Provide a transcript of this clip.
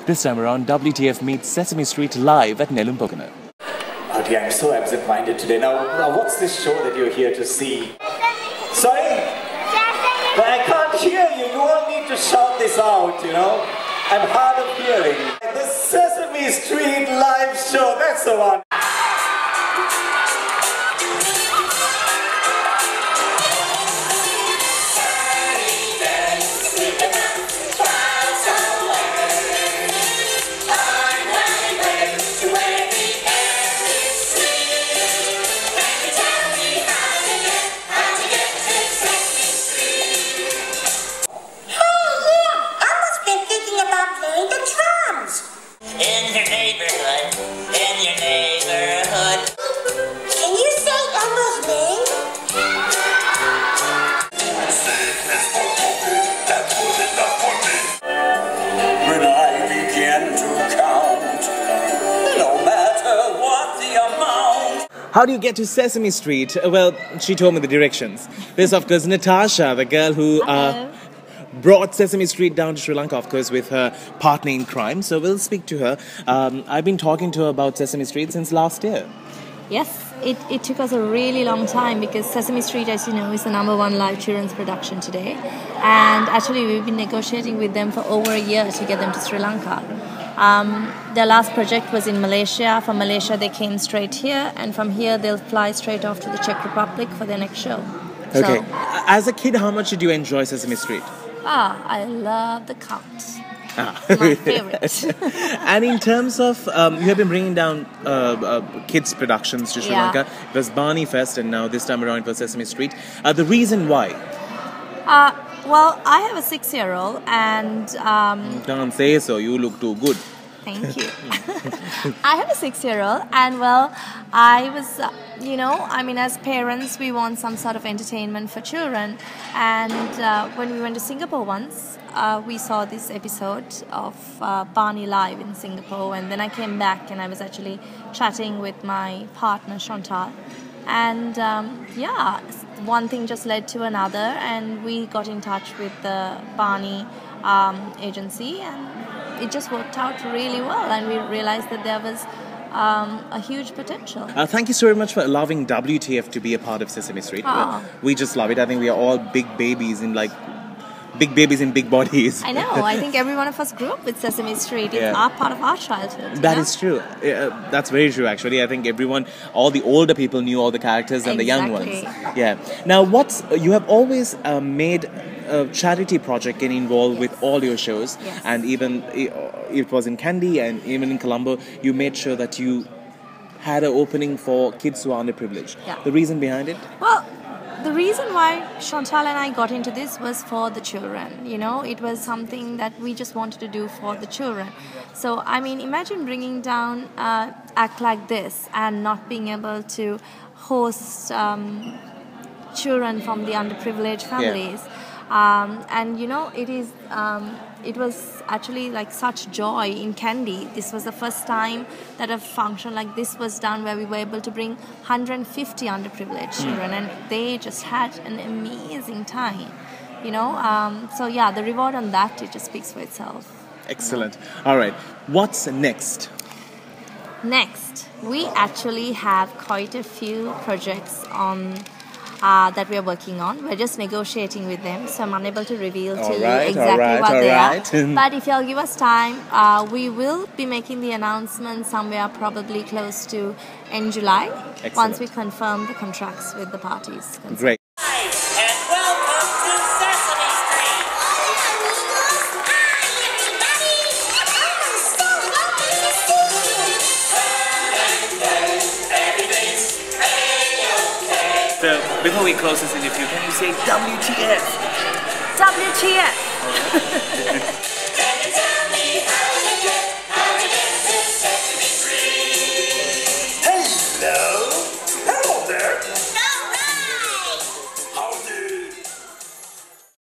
This time around, WTF meets Sesame Street live at Nelum, Pokuna. Oh dear, I'm so absent-minded today. Now, what's this show that you're here to see? Sorry? But I can't hear you. You all need to shout this out, you know? I'm hard of hearing. The Sesame Street live show, that's the one. How do you get to Sesame Street? Well, she told me the directions. There's, of course, Natasha, the girl who brought Sesame Street down to Sri Lanka, of course, with her partner in crime. So we'll speak to her. I've been talking to her about Sesame Street since last year. Yes, it took us a really long time because Sesame Street, as you know, is the #1 live children's production today. And actually, we've been negotiating with them for over a year to get them to Sri Lanka. Their last project was in Malaysia. From Malaysia, they came straight here, and from here, they'll fly straight off to the Czech Republic for their next show. Okay. As a kid, how much did you enjoy Sesame Street? I love the Count. My favorite. And in terms of, you have been bringing down kids' productions to Sri Lanka. It was Barney Fest, and now this time around it was Sesame Street. The reason why? Well, I have a 6-year-old, and Don't say so. You look too good. Thank you. I have a 6-year-old, and well, I was, as parents, we want some sort of entertainment for children. And when we went to Singapore once, we saw this episode of Barney live in Singapore, and then I came back and I was actually chatting with my partner, Chantal. And one thing just led to another, and we got in touch with the Barney agency, and it just worked out really well, and we realized that there was a huge potential. Thank you so very much for allowing WTF to be a part of Sesame Street. We just love it. I think we are all big babies in big bodies. I know. I think every one of us grew up with Sesame Street. It's part of our childhood. That is true. That's very true, actually. I think all the older people knew all the characters and the young ones. Yeah. Now, you have always made a charity project getting involved with all your shows. Yes. And even it was in Kandy and even in Colombo, you made sure that you had an opening for kids who are underprivileged. Yeah. The reason behind it? Well, the reason why Chantal and I got into this was for the children. It was something that we just wanted to do for the children. So, imagine bringing down act like this and not being able to host children from the underprivileged families. It was actually like such joy in Kandy. This was the first time that a function like this was done, where we were able to bring 150 underprivileged children, and they just had an amazing time. The reward on that, it just speaks for itself. Excellent. All right. What's next? Next, we actually have quite a few projects that we are working on. We're just negotiating with them, so I'm unable to reveal to you exactly what they are. But if you'll give us time, we will be making the announcement somewhere probably close to end July. Excellent. Once we confirm the contracts with the parties. Great. And welcome to Sesame Street. So, before we close this interview, can you say WTF? WTF!